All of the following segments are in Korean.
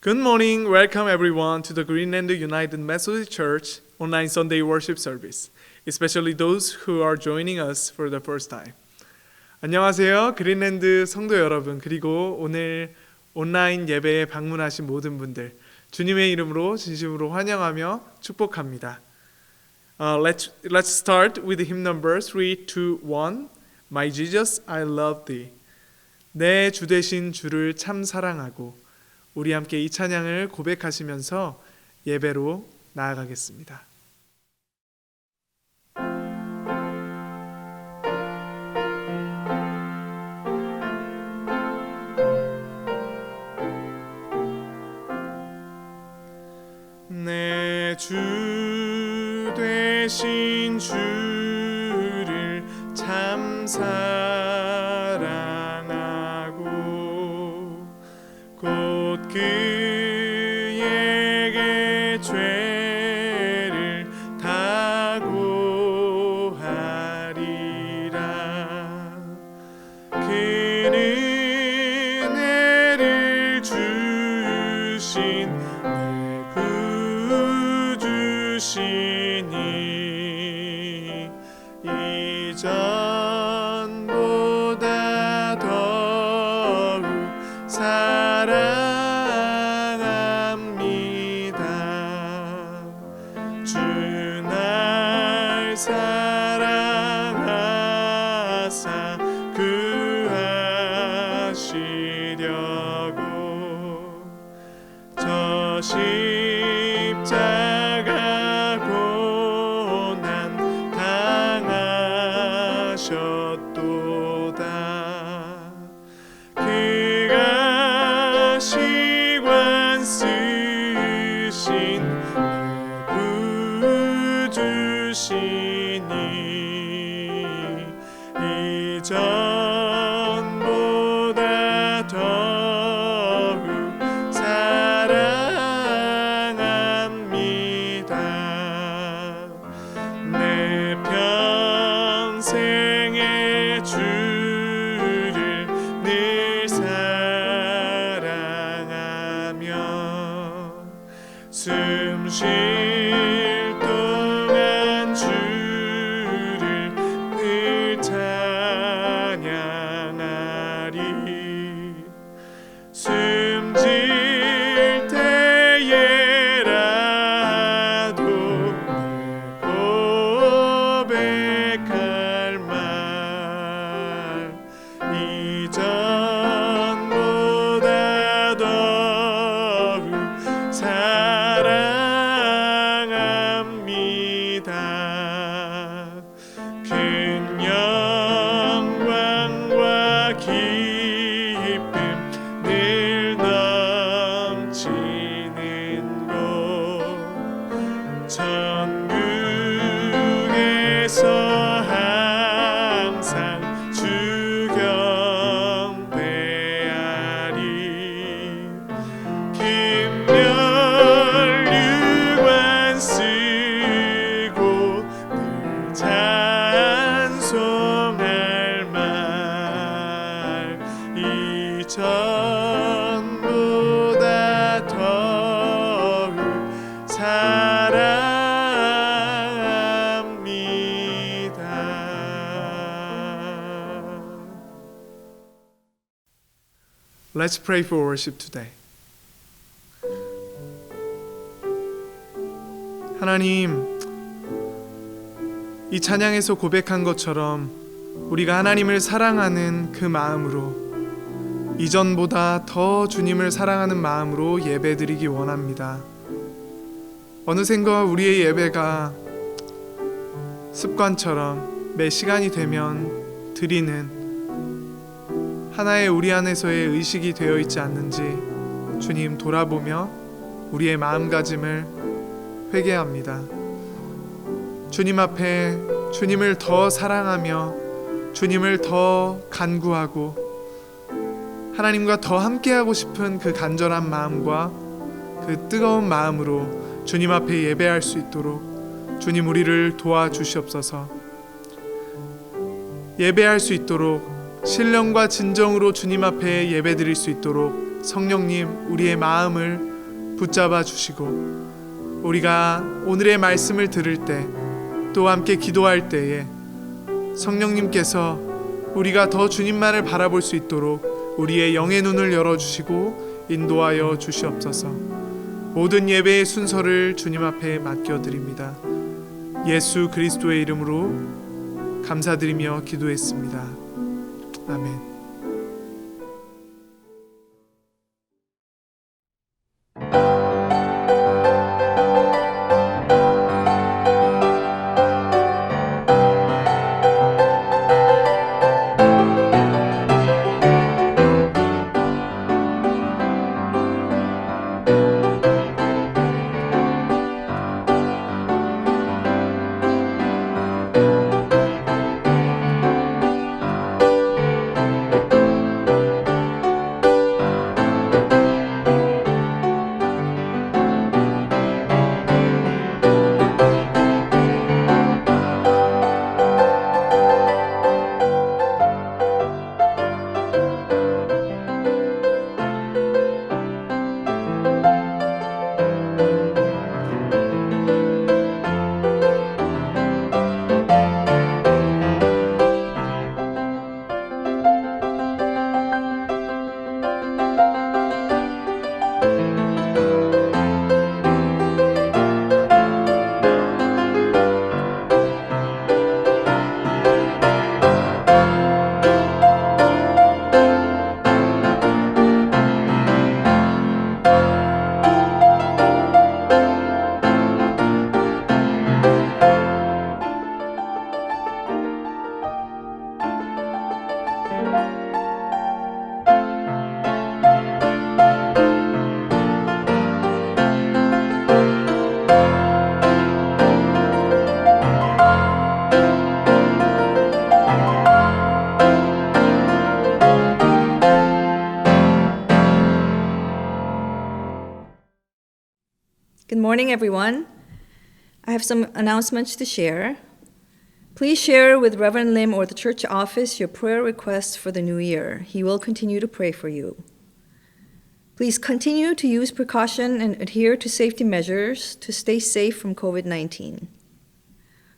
Good morning, welcome everyone to the Greenland United Methodist Church online Sunday worship service, especially those who are joining us for the first time. 안녕하세요, 그린랜드 성도 여러분, 그리고 오늘 온라인 예배에 방문하신 모든 분들, 주님의 이름으로 진심으로 환영하며 축복합니다. Let's start with hymn number 321, My Jesus, I love thee. 내 주 되신 주를 참 사랑하고 우리 함께 이 찬양을 고백하시면서 예배로 나아가겠습니다. 내 주 되신 주를 참 사랑하고 곧 그에게 죄를 다 고하리라. 그는 은혜를 주신 내 구주시니 이전보다 더욱 사랑합니다. 주 날 사랑하사 구하시려고 저 십자가 고난 당하셨도다. 그가 시관 쓰신 내 구주시니 이전보다 더욱 사랑합니다. 내 평생의 주를 늘 사랑하며 숨 쉴 동안 주를 늘 찬양하리. 숨질 때에라도 늘 고백할 말 이전보다 더욱 사랑합니다. 큰 영광과 기쁨 늘 넘치는 곳 천국에서 항상 주 경배하리. 김멸 유관 쓰고 늘 찬송할 말 이전보다 더욱 사랑합니다. Let's pray for worship today. 하나님, 이 찬양에서 고백한 것처럼 우리가 하나님을 사랑하는 그 마음으로 이전보다 더 주님을 사랑하는 마음으로 예배드리기 원합니다. 어느샌가 우리의 예배가 습관처럼 매 시간이 되면 드리는 하나의 우리 안에서의 의식이 되어 있지 않는지 주님 돌아보며 우리의 마음가짐을 회개합니다. 주님 앞에 주님을 더 사랑하며 주님을 더 간구하고 하나님과 더 함께하고 싶은 그 간절한 마음과 그 뜨거운 마음으로 주님 앞에 예배할 수 있도록 주님 우리를 도와주시옵소서. 예배할 수 있도록 신령과 진정으로 주님 앞에 예배드릴 수 있도록 성령님 우리의 마음을 붙잡아 주시고 우리가 오늘의 말씀을 들을 때 또 함께 기도할 때에 성령님께서 우리가 더 주님만을 바라볼 수 있도록 우리의 영의 눈을 열어주시고 인도하여 주시옵소서. 모든 예배의 순서를 주님 앞에 맡겨드립니다. 예수 그리스도의 이름으로 감사드리며 기도했습니다. 아멘. Good morning, everyone. I have some announcements to share. Please share with Reverend Lim or the church office your prayer requests for the new year. He will continue to pray for you. Please continue to use precaution and adhere to safety measures to stay safe from COVID-19.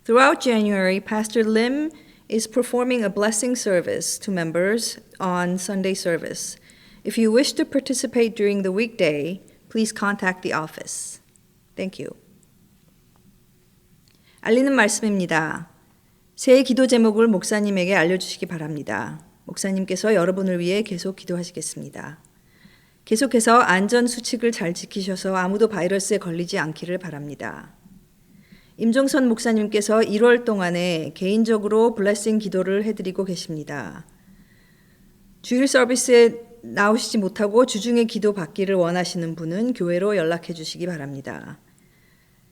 Throughout January, Pastor Lim is performing a blessing service to members on Sunday service. If you wish to participate during the weekday, please contact the office. Thank you. 알리는 말씀입니다. 새해 기도 제목을 목사님에게 알려주시기 바랍니다. 목사님께서 여러분을 위해 계속 기도하시겠습니다. 계속해서 안전수칙을 잘 지키셔서 아무도 바이러스에 걸리지 않기를 바랍니다. 임종선 목사님께서 1월 동안에 개인적으로 블레싱 기도를 해드리고 계십니다. 주일 서비스에 나오시지 못하고 주중에 기도 받기를 원하시는 분은 교회로 연락해 주시기 바랍니다.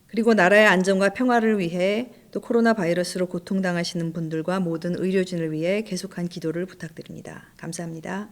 그리고 나라의 안전과 평화를 위해 또 코로나 바이러스로 고통당하시는 분들과 모든 의료진을 위해 계속한 기도를 부탁드립니다. 감사합니다.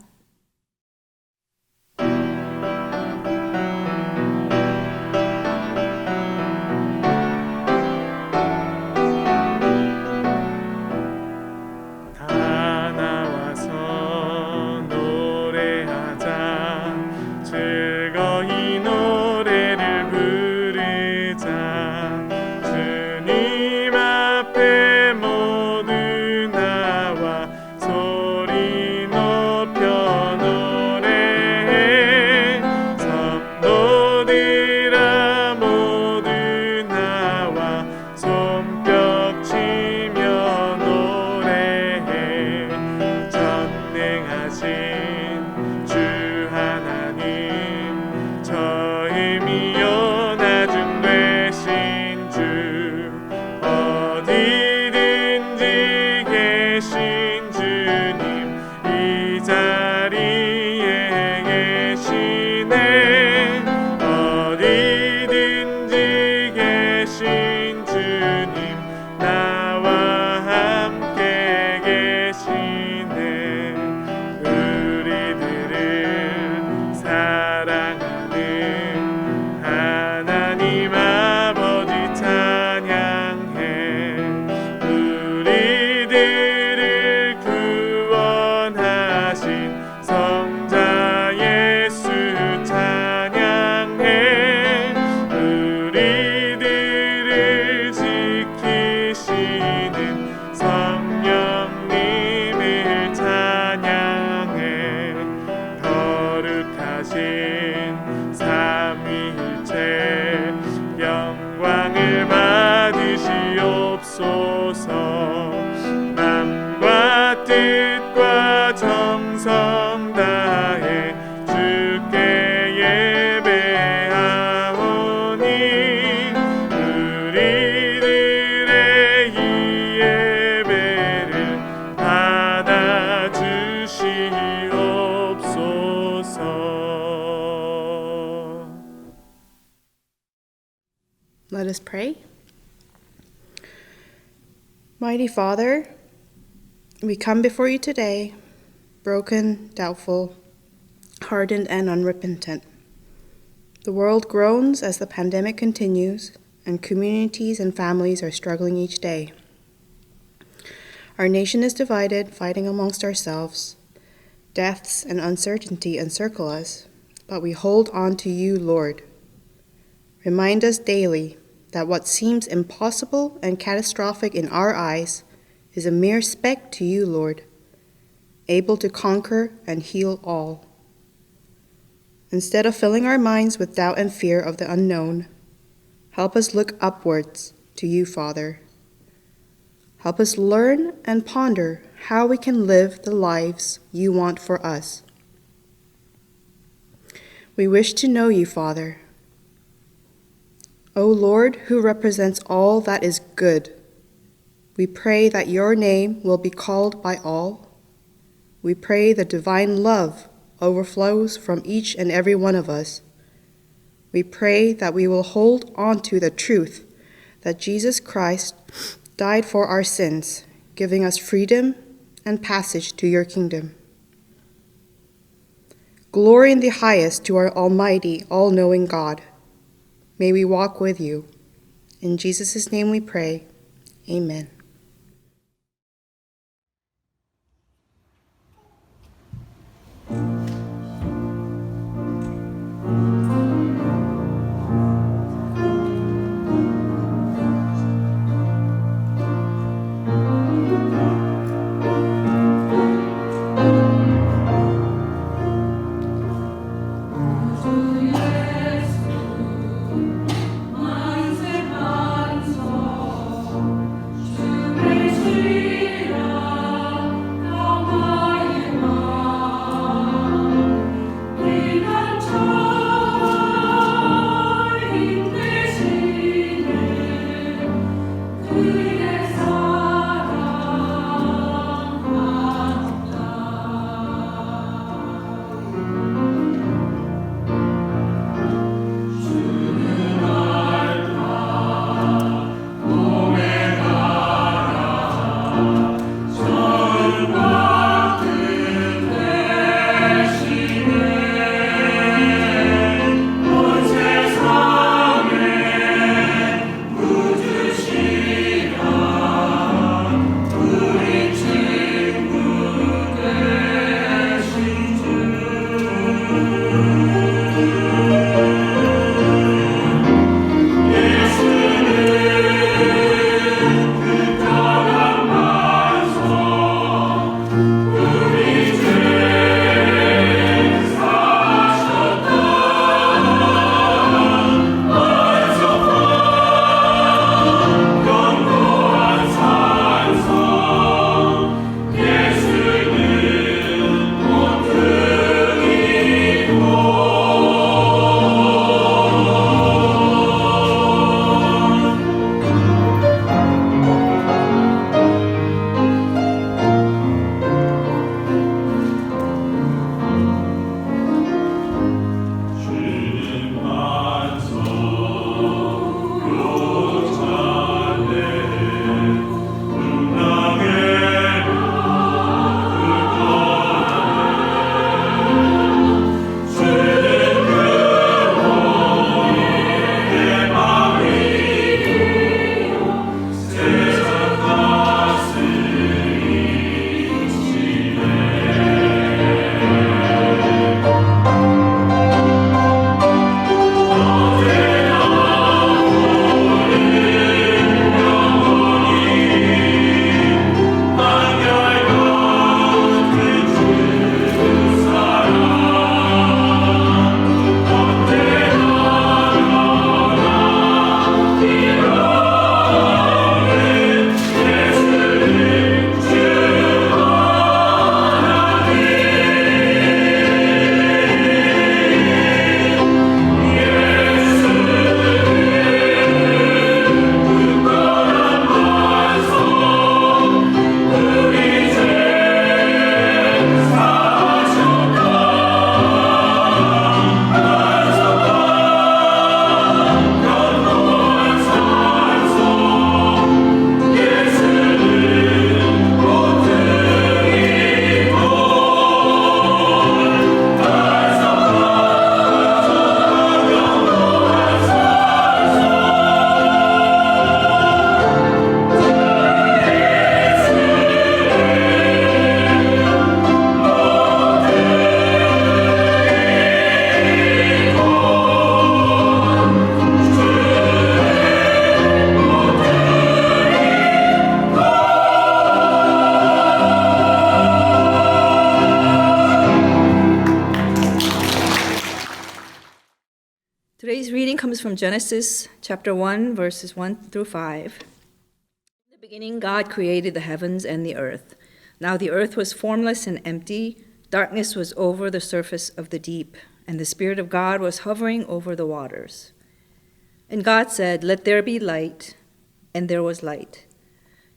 성자 예수 찬양해 우리들을 지키시는 성령님을 찬양해 거룩하신 삼위일체 영광을 받으시옵소서. 맘과 뜻과 정성 다해 주께 예배하오니 우리들의 이 예배를 받아 주시옵소서. Let us pray. Mighty Father, we come before you today, broken, doubtful, hardened, and unrepentant. The world groans as the pandemic continues, and communities and families are struggling each day. Our nation is divided, fighting amongst ourselves. Deaths and uncertainty encircle us, but we hold on to you, Lord. Remind us daily that what seems impossible and catastrophic in our eyes is a mere speck to you, Lord, able to conquer and heal all. Instead of filling our minds with doubt and fear of the unknown, help us look upwards to you, Father. Help us learn and ponder how we can live the lives you want for us. We wish to know you, Father. O Lord, who represents all that is good, we pray that your name will be called by all. We pray the divine love overflows from each and every one of us. We pray that we will hold on to the truth that Jesus Christ died for our sins, giving us freedom and passage to your kingdom. Glory in the highest to our almighty, all-knowing God. May we walk with you. In Jesus' name we pray. Amen. Mein Herz, from Genesis chapter 1, verses 1 through 5. In the beginning, God created the heavens and the earth. Now the earth was formless and empty. Darkness was over the surface of the deep, and the Spirit of God was hovering over the waters. And God said, "Let there be light," and there was light.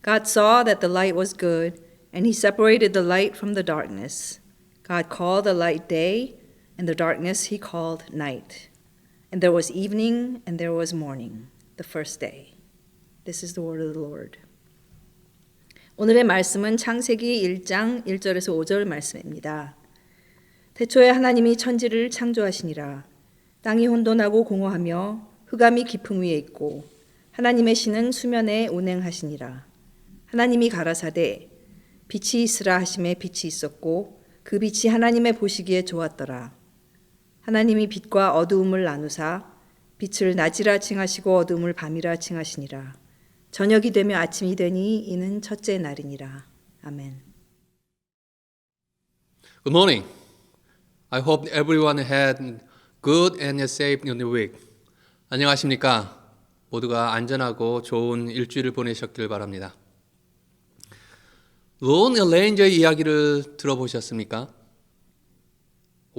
God saw that the light was good, and he separated the light from the darkness. God called the light day, and the darkness he called night. And there was evening, and there was morning, the first day. This is the word of the Lord. 오늘의 말씀은 창세기 1장 1절에서 5절 말씀입니다. 태초에 하나님이 천지를 창조하시니라. 땅이 혼돈하고 공허하며 흑암이 깊음 위에 있고 하나님의 신은 수면에 운행하시니라. 하나님이 가라사대 빛이 있으라 하심에 빛이 있었고 그 빛이 하나님의 보시기에 좋았더라. 하나님이 빛과 어두움을 나누사 빛을 낮이라 칭하시고 어두움을 밤이라 칭하시니라. 저녁이 되며 아침이 되니 이는 첫째 날이니라. 아멘. Good morning. I hope everyone had good and safe in the week. 안녕하십니까? 모두가 안전하고 좋은 일주일을 보내셨길 바랍니다. 론 레인저의 이야기를 들어보셨습니까?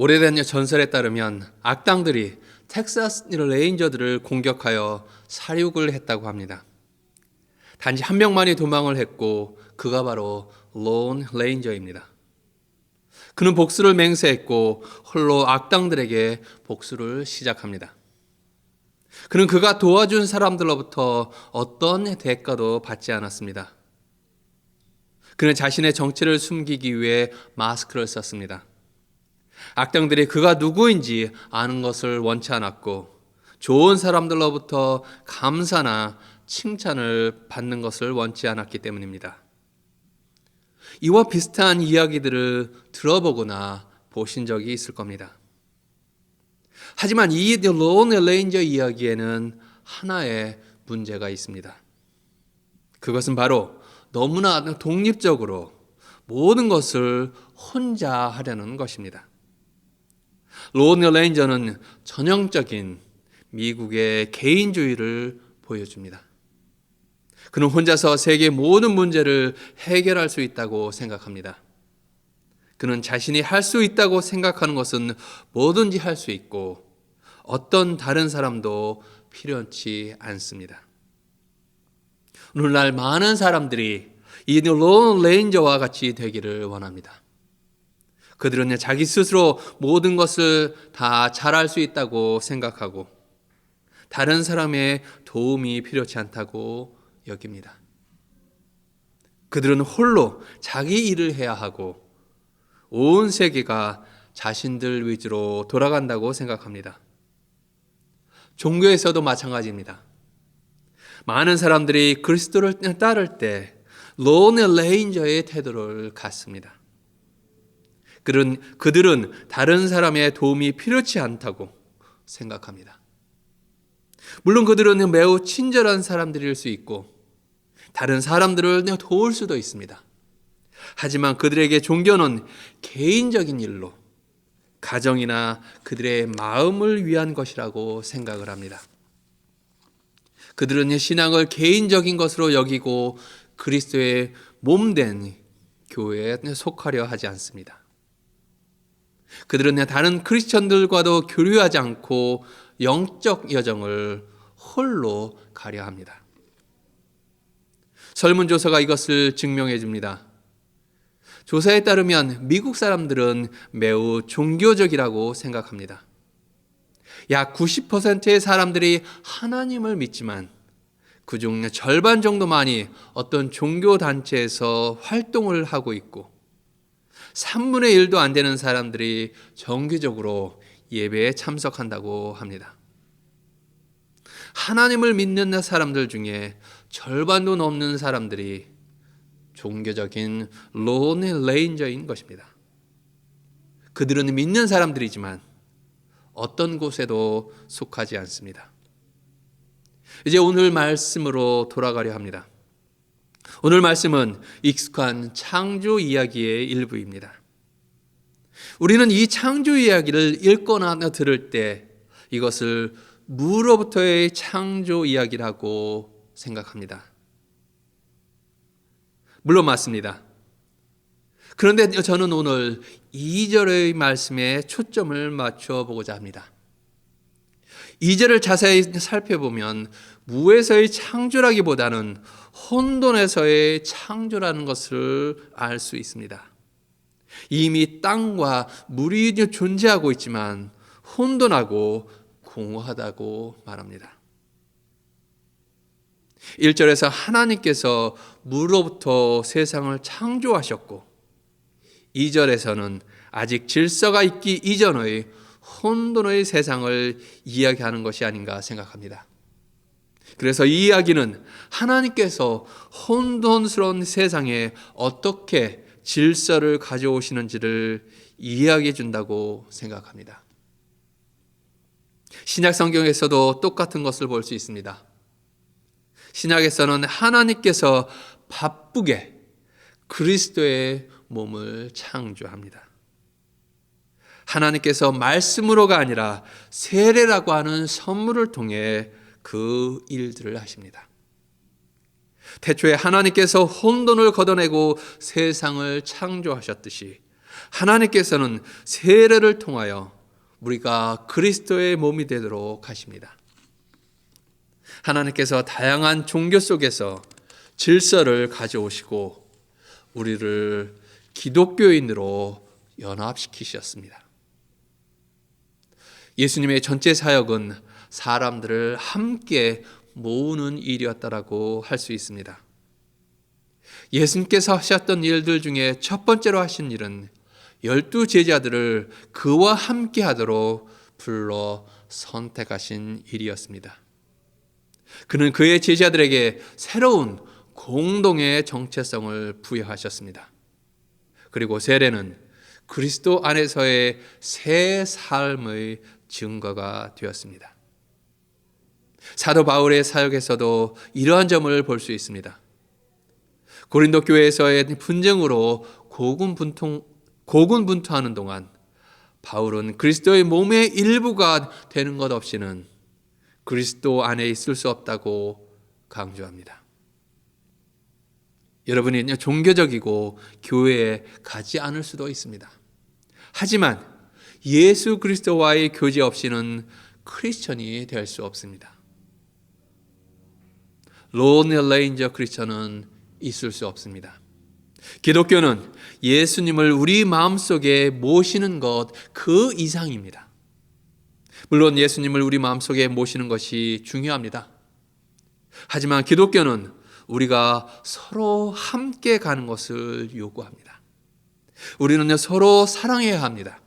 오래된 전설에 따르면 악당들이 텍사스 레인저들을 공격하여 살육을 했다고 합니다. 단지 한 명만이 도망을 했고 그가 바로 론 레인저입니다. 그는 복수를 맹세했고 홀로 악당들에게 복수를 시작합니다. 그는 그가 도와준 사람들로부터 어떤 대가도 받지 않았습니다. 그는 자신의 정체를 숨기기 위해 마스크를 썼습니다. 악당들이 그가 누구인지 아는 것을 원치 않았고 좋은 사람들로부터 감사나 칭찬을 받는 것을 원치 않았기 때문입니다. 이와 비슷한 이야기들을 들어보거나 보신 적이 있을 겁니다. 하지만 이 론 레인저 이야기에는 하나의 문제가 있습니다. 그것은 바로 너무나 독립적으로 모든 것을 혼자 하려는 것입니다. 론 레인저는 전형적인 미국의 개인주의를 보여줍니다. 그는 혼자서 세계의 모든 문제를 해결할 수 있다고 생각합니다. 그는 자신이 할 수 있다고 생각하는 것은 뭐든지 할 수 있고 어떤 다른 사람도 필요치 않습니다. 오늘날 많은 사람들이 이 론 레인저와 같이 되기를 원합니다. 그들은 자기 스스로 모든 것을 다 잘할 수 있다고 생각하고 다른 사람의 도움이 필요치 않다고 여깁니다. 그들은 홀로 자기 일을 해야 하고 온 세계가 자신들 위주로 돌아간다고 생각합니다. 종교에서도 마찬가지입니다. 많은 사람들이 그리스도를 따를 때 론 레인저의 태도를 갖습니다. 그들은 다른 사람의 도움이 필요치 않다고 생각합니다. 물론 그들은 매우 친절한 사람들일 수 있고 다른 사람들을 도울 수도 있습니다. 하지만 그들에게 종교는 개인적인 일로 가정이나 그들의 마음을 위한 것이라고 생각을 합니다. 그들은 신앙을 개인적인 것으로 여기고 그리스도의 몸된 교회에 속하려 하지 않습니다. 그들은 다른 크리스천들과도 교류하지 않고 영적 여정을 홀로 가려 합니다. 설문조사가 이것을 증명해 줍니다. 조사에 따르면 미국 사람들은 매우 종교적이라고 생각합니다. 약 90%의 사람들이 하나님을 믿지만 그중 절반 정도만이 어떤 종교단체에서 활동을 하고 있고 3분의 1도 안 되는 사람들이 정기적으로 예배에 참석한다고 합니다. 하나님을 믿는 사람들 중에 절반도 넘는 사람들이 종교적인 론 레인저인 것입니다. 그들은 믿는 사람들이지만 어떤 곳에도 속하지 않습니다. 이제 오늘 말씀으로 돌아가려 합니다. 오늘 말씀은 익숙한 창조 이야기의 일부입니다. 우리는 이 창조 이야기를 읽거나 들을 때 이것을 무로부터의 창조 이야기라고 생각합니다. 물론 맞습니다. 그런데 저는 오늘 2절의 말씀에 초점을 맞춰 보고자 합니다. 2절을 자세히 살펴보면 무에서의 창조라기보다는 혼돈에서의 창조라는 것을 알 수 있습니다. 이미 땅과 물이 존재하고 있지만 혼돈하고 공허하다고 말합니다. 1절에서 하나님께서 물로부터 세상을 창조하셨고 2절에서는 아직 질서가 있기 이전의 혼돈의 세상을 이야기하는 것이 아닌가 생각합니다. 그래서 이 이야기는 하나님께서 혼돈스러운 세상에 어떻게 질서를 가져오시는지를 이야기해 준다고 생각합니다. 신약 성경에서도 똑같은 것을 볼 수 있습니다. 신약에서는 하나님께서 바쁘게 그리스도의 몸을 창조합니다. 하나님께서 말씀으로가 아니라 세례라고 하는 선물을 통해 그 일들을 하십니다. 태초에 하나님께서 혼돈을 걷어내고 세상을 창조하셨듯이 하나님께서는 세례를 통하여 우리가 그리스도의 몸이 되도록 하십니다. 하나님께서 다양한 종교 속에서 질서를 가져오시고 우리를 기독교인으로 연합시키셨습니다. 예수님의 전체 사역은 사람들을 함께 모으는 일이었다라고 할 수 있습니다. 예수님께서 하셨던 일들 중에 첫 번째로 하신 일은 12 제자들을 그와 함께 하도록 불러 선택하신 일이었습니다. 그는 그의 제자들에게 새로운 공동의 정체성을 부여하셨습니다. 그리고 세례는 그리스도 안에서의 새 삶의 증거가 되었습니다. 사도 바울의 사역에서도 이러한 점을 볼 수 있습니다. 고린도 교회에서의 분쟁으로 고군분투하는 동안 바울은 그리스도의 몸의 일부가 되는 것 없이는 그리스도 안에 있을 수 없다고 강조합니다. 여러분이 종교적이고 교회에 가지 않을 수도 있습니다. 하지만 예수 그리스도와의 교제 없이는 크리스천이 될 수 없습니다. 론레인저 크리스천은 있을 수 없습니다. 기독교는 예수님을 우리 마음속에 모시는 것 그 이상입니다. 물론 예수님을 우리 마음속에 모시는 것이 중요합니다. 하지만 기독교는 우리가 서로 함께 가는 것을 요구합니다. 우리는 서로 사랑해야 합니다.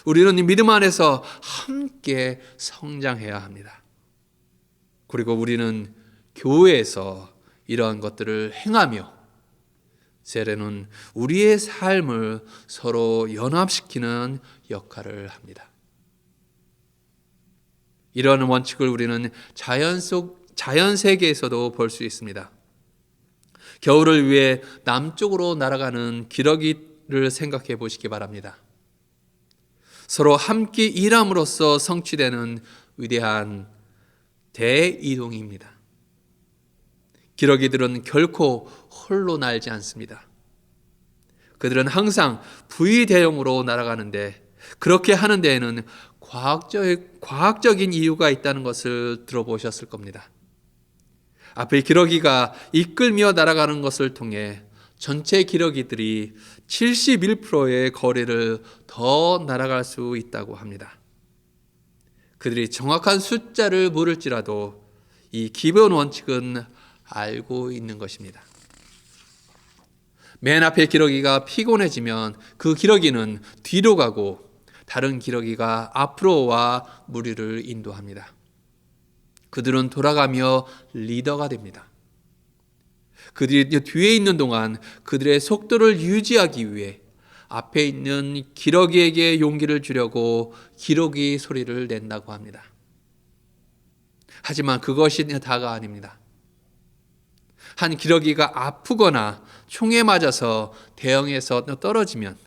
우리는 믿음 안에서 함께 성장해야 합니다. 그리고 우리는 교회에서 이러한 것들을 행하며 세례는 우리의 삶을 서로 연합시키는 역할을 합니다. 이러한 원칙을 우리는 자연 세계에서도 볼 수 있습니다. 겨울을 위해 남쪽으로 날아가는 기러기를 생각해 보시기 바랍니다. 서로 함께 일함으로써 성취되는 위대한 대이동입니다. 기러기들은 결코 홀로 날지 않습니다. 그들은 항상 V대형으로 날아가는데 그렇게 하는 데에는 과학적인 이유가 있다는 것을 들어보셨을 겁니다. 앞에 기러기가 이끌며 날아가는 것을 통해 전체 기러기들이 71%의 거리를 더 날아갈 수 있다고 합니다. 그들이 정확한 숫자를 모를지라도 이 기본 원칙은 알고 있는 것입니다. 맨 앞에 기러기가 피곤해지면 그 기러기는 뒤로 가고 다른 기러기가 앞으로 와 무리를 인도합니다. 그들은 돌아가며 리더가 됩니다. 그들이 뒤에 있는 동안 그들의 속도를 유지하기 위해 앞에 있는 기러기에게 용기를 주려고 기러기 소리를 낸다고 합니다. 하지만 그것이 다가 아닙니다. 한 기러기가 아프거나 총에 맞아서 대형에서 떨어지면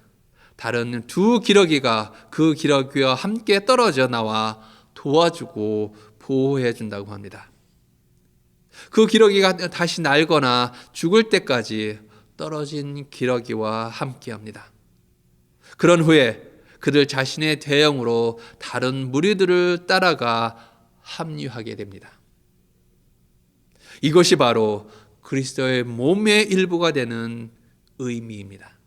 다른 두 기러기가 그 기러기와 함께 떨어져 나와 도와주고 보호해 준다고 합니다. 그 기러기가 다시 날거나 죽을 때까지 떨어진 기러기와 함께합니다. 그런 후에 그들 자신의 대형으로 다른 무리들을 따라가 합류하게 됩니다. 이것이 바로 그리스도의 몸의 일부가 되는 의미입니다.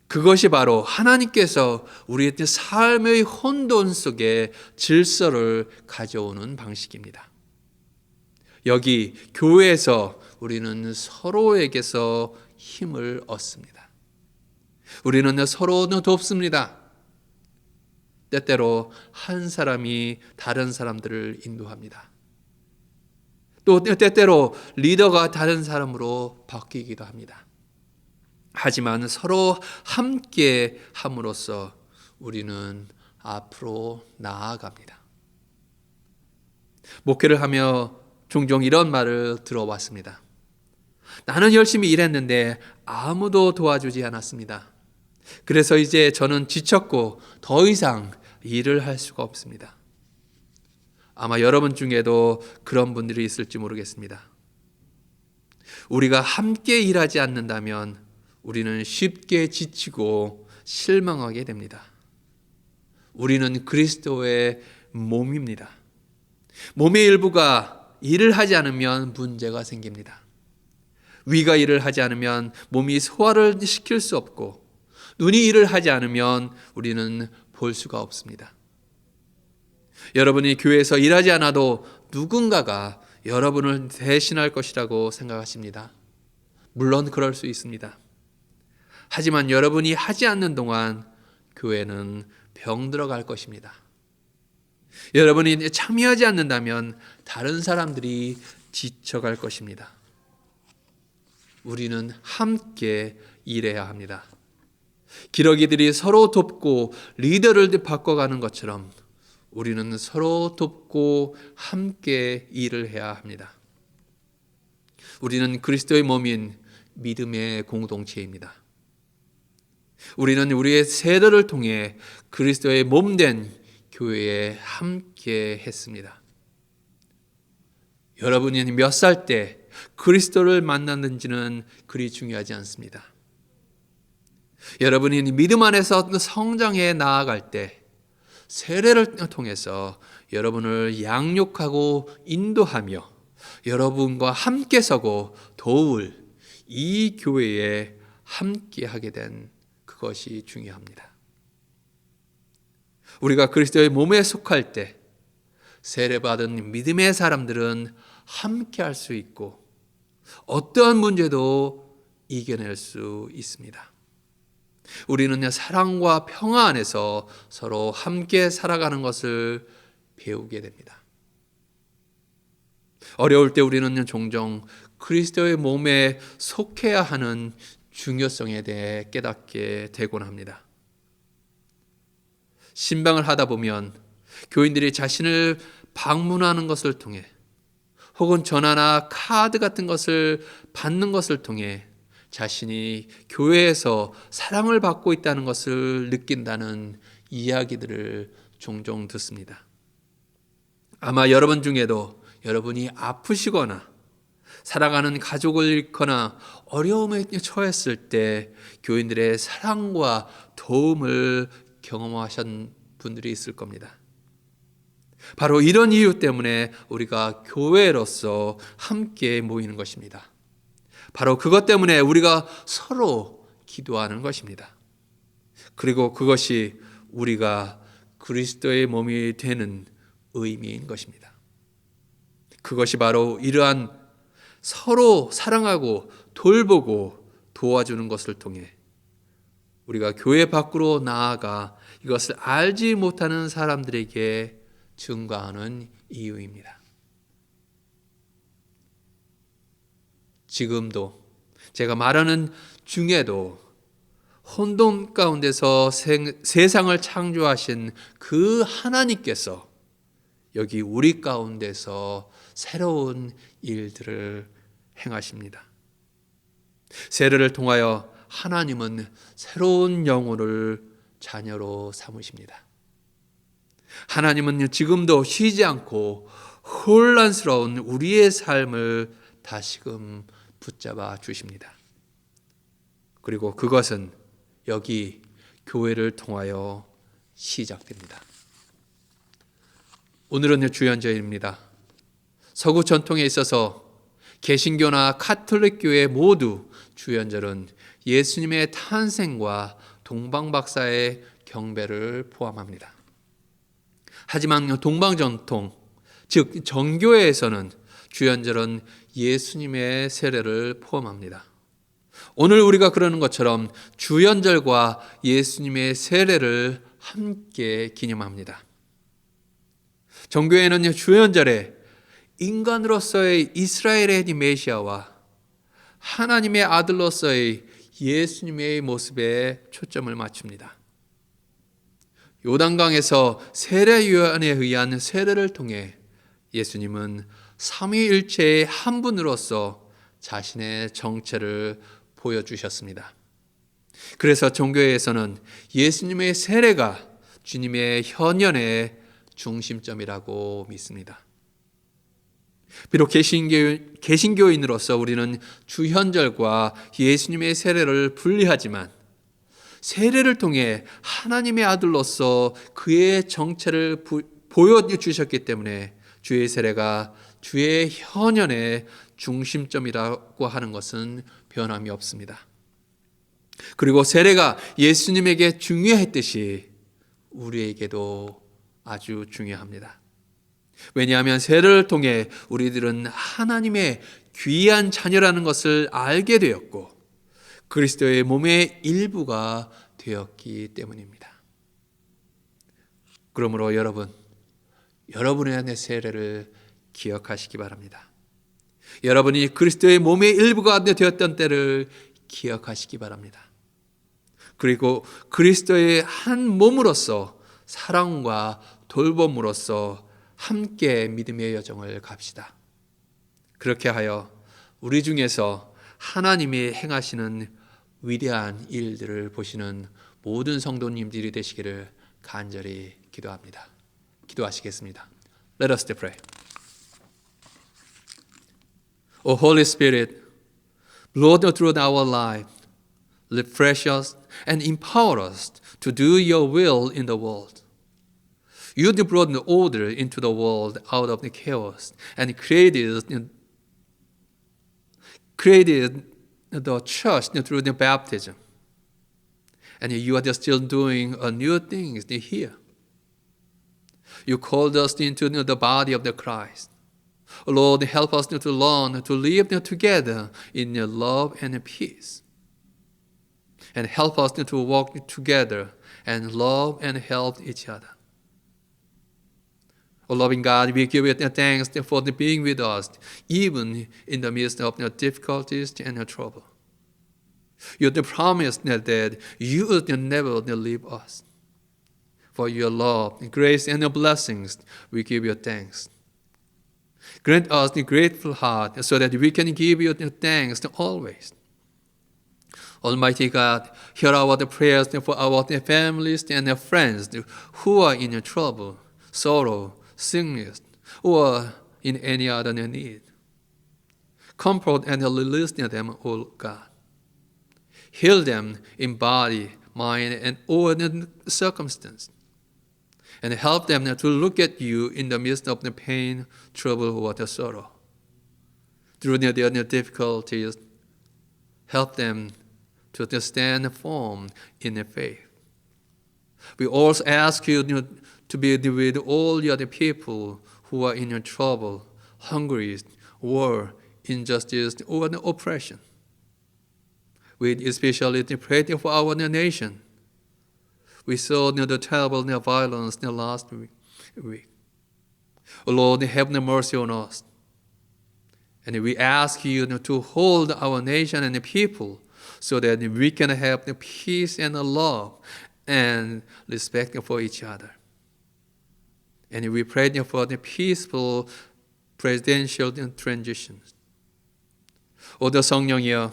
그것이 바로 하나님께서 우리의 삶의 혼돈 속에 질서를 가져오는 방식입니다. 여기 교회에서 우리는 서로에게서 힘을 얻습니다. 우리는 서로 돕습니다. 때때로 한 사람이 다른 사람들을 인도합니다. 또 때때로 리더가 다른 사람으로 바뀌기도 합니다. 하지만 서로 함께 함으로써 우리는 앞으로 나아갑니다. 목회를 하며 종종 이런 말을 들어왔습니다. 나는 열심히 일했는데 아무도 도와주지 않았습니다. 그래서 이제 저는 지쳤고 더 이상 일을 할 수가 없습니다. 아마 여러분 중에도 그런 분들이 있을지 모르겠습니다. 우리가 함께 일하지 않는다면 우리는 쉽게 지치고 실망하게 됩니다. 우리는 그리스도의 몸입니다. 몸의 일부가 일을 하지 않으면 문제가 생깁니다. 위가 일을 하지 않으면 몸이 소화를 시킬 수 없고, 눈이 일을 하지 않으면 우리는 볼 수가 없습니다. 여러분이 교회에서 일하지 않아도 누군가가 여러분을 대신할 것이라고 생각하십니다. 물론 그럴 수 있습니다. 하지만 여러분이 하지 않는 동안 교회는 병들어갈 것입니다. 여러분이 참여하지 않는다면 다른 사람들이 지쳐갈 것입니다. 우리는 함께 일해야 합니다. 기러기들이 서로 돕고 리더를 바꿔가는 것처럼 우리는 서로 돕고 함께 일을 해야 합니다. 우리는 그리스도의 몸인 믿음의 공동체입니다. 우리는 우리의 세대를 통해 그리스도의 몸된 교회에 함께 했습니다. 여러분이 몇 살 때 그리스도를 만났는지는 그리 중요하지 않습니다. 여러분이 믿음 안에서 성장해 나아갈 때 세례를 통해서 여러분을 양육하고 인도하며 여러분과 함께 서고 도울 이 교회에 함께 하게 된 그것이 중요합니다. 우리가 그리스도의 몸에 속할 때 세례받은 믿음의 사람들은 함께 할 수 있고 어떠한 문제도 이겨낼 수 있습니다. 우리는 사랑과 평화 안에서 서로 함께 살아가는 것을 배우게 됩니다. 어려울 때 우리는 종종 그리스도의 몸에 속해야 하는 중요성에 대해 깨닫게 되곤 합니다. 신방을 하다 보면 교인들이 자신을 방문하는 것을 통해 혹은 전화나 카드 같은 것을 받는 것을 통해 자신이 교회에서 사랑을 받고 있다는 것을 느낀다는 이야기들을 종종 듣습니다. 아마 여러분 중에도 여러분이 아프시거나 사랑하는 가족을 잃거나 어려움에 처했을 때 교인들의 사랑과 도움을 경험하신 분들이 있을 겁니다. 바로 이런 이유 때문에 우리가 교회로서 함께 모이는 것입니다. 바로 그것 때문에 우리가 서로 기도하는 것입니다. 그리고 그것이 우리가 그리스도의 몸이 되는 의미인 것입니다. 그것이 바로 이러한 서로 사랑하고 돌보고 도와주는 것을 통해 우리가 교회 밖으로 나아가 이것을 알지 못하는 사람들에게 증거하는 이유입니다. 지금도 제가 말하는 중에도 혼돈 가운데서 세상을 창조하신 그 하나님께서 여기 우리 가운데서 새로운 일들을 행하십니다. 세례를 통하여 하나님은 새로운 영혼을 자녀로 삼으십니다. 하나님은 지금도 쉬지 않고 혼란스러운 우리의 삶을 다시금 붙잡아 주십니다. 그리고 그것은 여기 교회를 통하여 시작됩니다. 오늘은 주연절입니다. 서구 전통에 있어서 개신교나 카톨릭 교회 모두 주연절은 예수님의 탄생과 동방박사의 경배를 포함합니다. 하지만 동방전통, 즉 정교회에서는 주연절은 예수님의 세례를 포함합니다. 오늘 우리가 그러는 것처럼 주연절과 예수님의 세례를 함께 기념합니다. 정교회는 주연절에 인간으로서의 이스라엘의 메시아와 하나님의 아들로서의 예수님의 모습에 초점을 맞춥니다. 요단강에서 세례 요한에 의한 세례를 통해 예수님은 삼위일체의 한 분으로서 자신의 정체를 보여주셨습니다. 그래서 종교에서는 예수님의 세례가 주님의 현현의 중심점이라고 믿습니다. 비록 개신교인으로서 우리는 주현절과 예수님의 세례를 분리하지만 세례를 통해 하나님의 아들로서 그의 정체를 보여주셨기 때문에 주의 세례가 주의 현현의 중심점이라고 하는 것은 변함이 없습니다. 그리고 세례가 예수님에게 중요했듯이 우리에게도 아주 중요합니다. 왜냐하면 세례를 통해 우리들은 하나님의 귀한 자녀라는 것을 알게 되었고 그리스도의 몸의 일부가 되었기 때문입니다. 그러므로 여러분의 세례를 기억하시기 바랍니다. 여러분이 그리스도의 몸의 일부가 되었던 때를 기억하시기 바랍니다. 그리고 그리스도의 한 몸으로서 사랑과 돌봄으로서 함께 믿음의 여정을 갑시다. 그렇게 하여 우리 중에서 하나님이 행하시는 위대한 일들을 보시는 모든 성도님들이 되시기를 간절히 기도합니다. 기도하시겠습니다. Let us pray. O Holy Spirit, blow through our life, refresh us and empower us to do your will in the world. You brought order into the world out of the chaos and created the church through the baptism. And you are still doing new things here. You called us into the body of the Christ. Lord, help us to learn to live together in love and peace. And help us to walk together and love and help each other. Oh, loving God, we give you thanks for being with us, even in the midst of difficulties and trouble. You promised that you would never leave us. For your love, grace, and blessings, we give you thanks. Grant us the grateful heart so that we can give you thanks always. Almighty God, hear our prayers for our families and friends who are in trouble, sorrow, sickness, or in any other need. Comfort and release them, O God. Heal them in body, mind, and all circumstance. And help them to look at you in the midst of the pain, trouble, or the sorrow. Through their difficulties, help them to stand firm in the faith. We also ask you to be with all the other people who are in trouble, hungry, war, injustice, or oppression. We especially pray for our nation. We saw the terrible violence last week. Oh Lord, have mercy on us. And we ask you to hold our nation and the people so that we can have the peace and the love and respect for each other. And we pray for the peaceful presidential transitions. 오더 성령이여,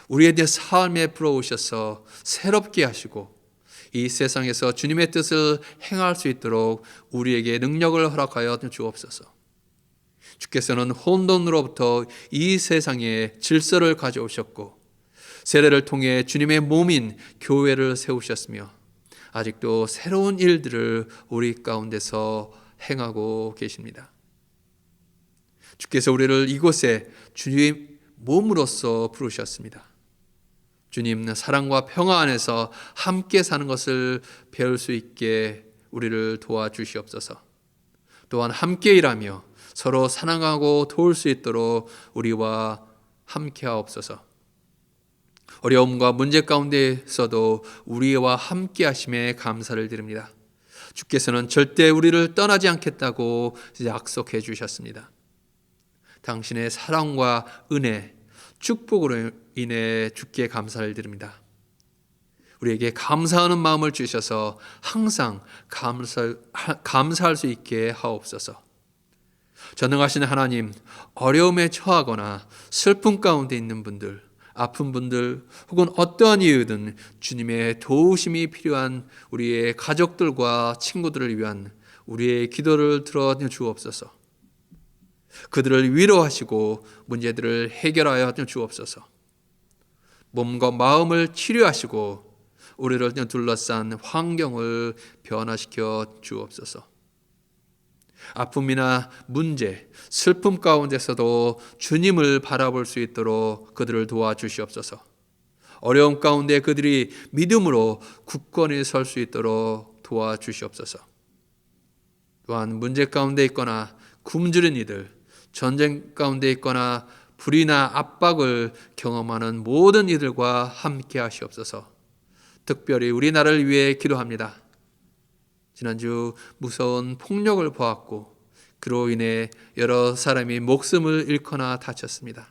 우리의 삶에 불어오셔서 새롭게 하시고 이 세상에서 주님의 뜻을 행할 수 있도록 우리에게 능력을 허락하여 주옵소서. 주께서는 혼돈으로부터 이 세상에 질서를 가져오셨고 세례를 통해 주님의 몸인 교회를 세우셨으며 아직도 새로운 일들을 우리 가운데서 행하고 계십니다. 주께서 우리를 이곳에 주님 몸으로서 부르셨습니다. 주님 사랑과 평화 안에서 함께 사는 것을 배울 수 있게 우리를 도와주시옵소서. 또한 함께 일하며 서로 사랑하고 도울 수 있도록 우리와 함께 하옵소서. 어려움과 문제 가운데서도 우리와 함께 하심에 감사를 드립니다. 주께서는 절대 우리를 떠나지 않겠다고 약속해 주셨습니다. 당신의 사랑과 은혜, 축복으로 인해 주께 감사를 드립니다. 우리에게 감사하는 마음을 주셔서 항상 감사할 수 있게 하옵소서. 전능하신 하나님, 어려움에 처하거나 슬픔 가운데 있는 분들, 아픈 분들 혹은 어떠한 이유든 주님의 도우심이 필요한 우리의 가족들과 친구들을 위한 우리의 기도를 들어 주옵소서. 그들을 위로하시고 문제들을 해결하여 주옵소서. 몸과 마음을 치료하시고 우리를 둘러싼 환경을 변화시켜 주옵소서. 아픔이나 문제, 슬픔 가운데서도 주님을 바라볼 수 있도록 그들을 도와주시옵소서. 어려움 가운데 그들이 믿음으로 굳건히 설 수 있도록 도와주시옵소서. 또한 문제 가운데 있거나 굶주린 이들, 전쟁 가운데 있거나 불의나 압박을 경험하는 모든 이들과 함께 하시옵소서. 특별히 우리나라를 위해 기도합니다. 지난주 무서운 폭력을 보았고 그로 인해 여러 사람이 목숨을 잃거나 다쳤습니다.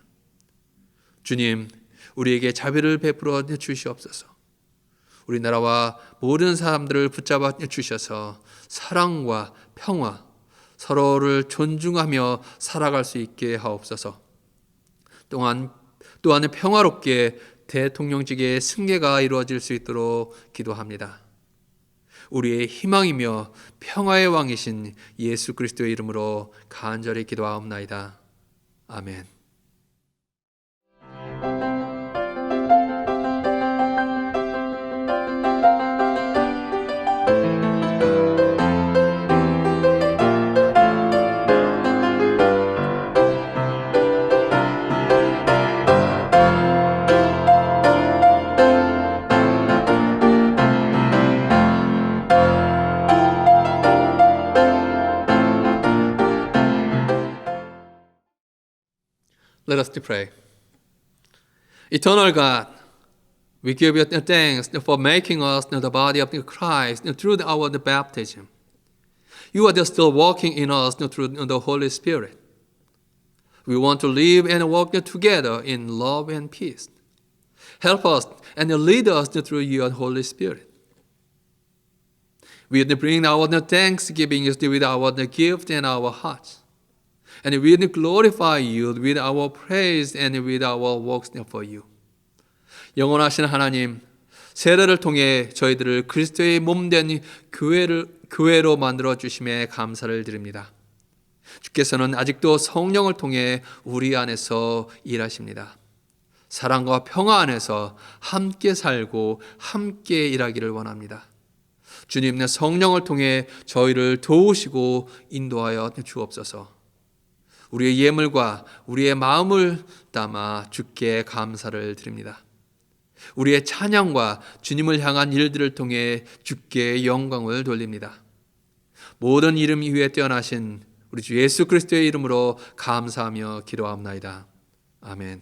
주님, 우리에게 자비를 베풀어 주시옵소서. 우리나라와 모든 사람들을 붙잡아 주셔서 사랑과 평화, 서로를 존중하며 살아갈 수 있게 하옵소서. 또한 평화롭게 대통령직의 승계가 이루어질 수 있도록 기도합니다. 우리의 희망이며 평화의 왕이신 예수 그리스도의 이름으로 간절히 기도하옵나이다. 아멘. Let us pray. Eternal God, we give you thanks for making us the body of Christ through our baptism. You are still working in us through the Holy Spirit. We want to live and walk together in love and peace. Help us and lead us through your Holy Spirit. We bring our thanksgiving with our gift and our hearts. And we glorify you with our praise and with our works for you. 영원하신 하나님, 세례를 통해 저희들을 그리스도의 몸된 교회로 만들어 주심에 감사를 드립니다. 주께서는 아직도 성령을 통해 우리 안에서 일하십니다. 사랑과 평화 안에서 함께 살고 함께 일하기를 원합니다. 주님의 성령을 통해 저희를 도우시고 인도하여 주옵소서. 우리의 예물과 우리의 마음을 담아 주께 감사를 드립니다. 우리의 찬양과 주님을 향한 일들을 통해 주께 영광을 돌립니다. 모든 이름 위에 뛰어나신 우리 주 예수 그리스도의 이름으로 감사하며 기도합나이다. 아멘.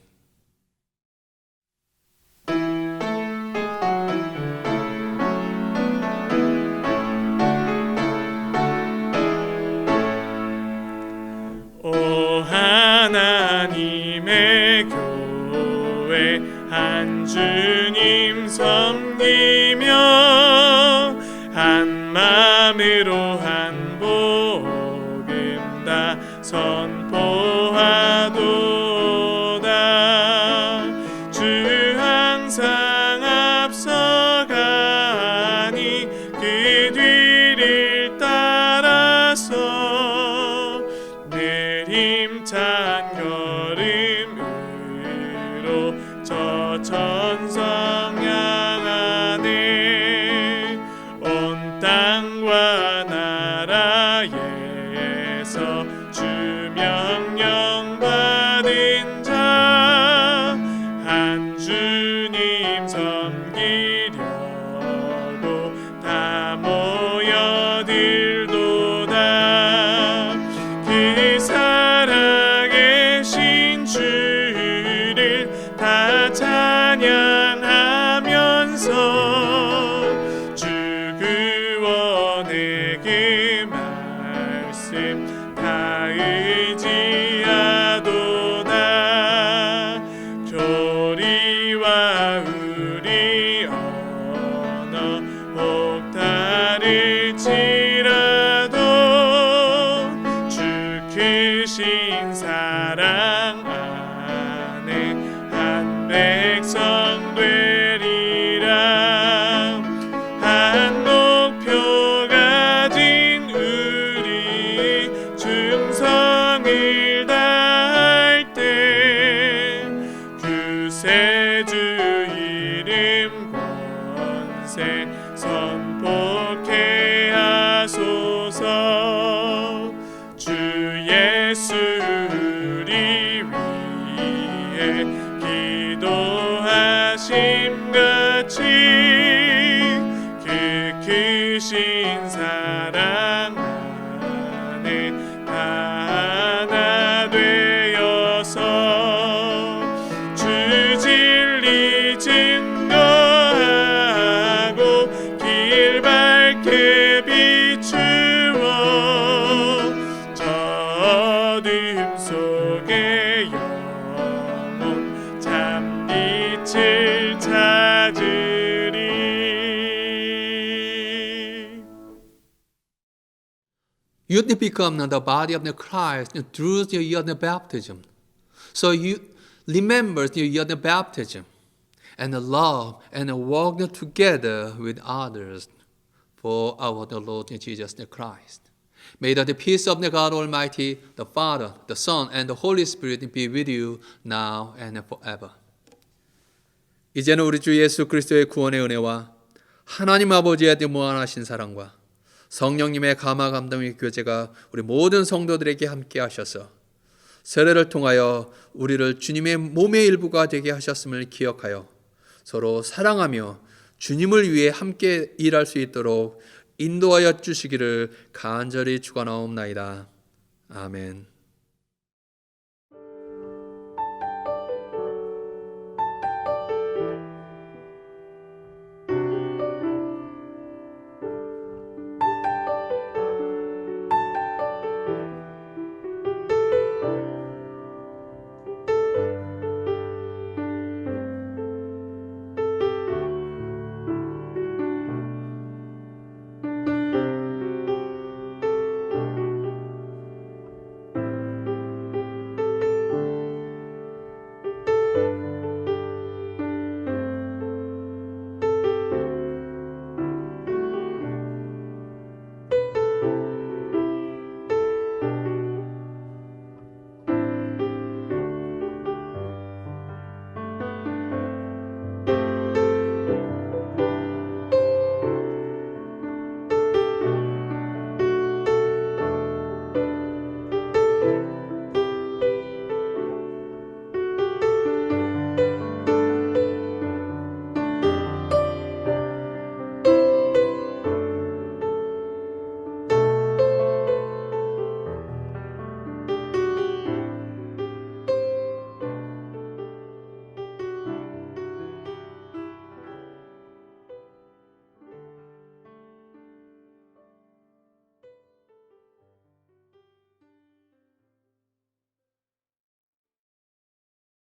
하나님의 교회 한 주님 섬기며 한 마음으로 한 복음 다 선포하도다. 주 항상 앞서가니 주 이름 권세 선포케 하소서. 주 예수 우리 위해 기도하심 같이 그 크신 사랑 안에 다 하나 되어서 주 진리 증거하고 길 밝게 비추어 저 어둠 속에 영원 참 빛을 찾으리. You become the body of the Christ through your baptism. So you remember your baptism and love and walk together with others for our Lord Jesus Christ. May the peace of the God Almighty, the Father, the Son, and the Holy Spirit be with you now and forever. 이제는 우리 주 예수 그리스도의 구원의 은혜와 하나님 아버지의 무한하신 사랑과 성령님의 감화 감동의 교제가 우리 모든 성도들에게 함께 하셔서 세례를 통하여 우리를 주님의 몸의 일부가 되게 하셨음을 기억하여 서로 사랑하며 주님을 위해 함께 일할 수 있도록 인도하여 주시기를 간절히 축원하옵나이다. 아멘.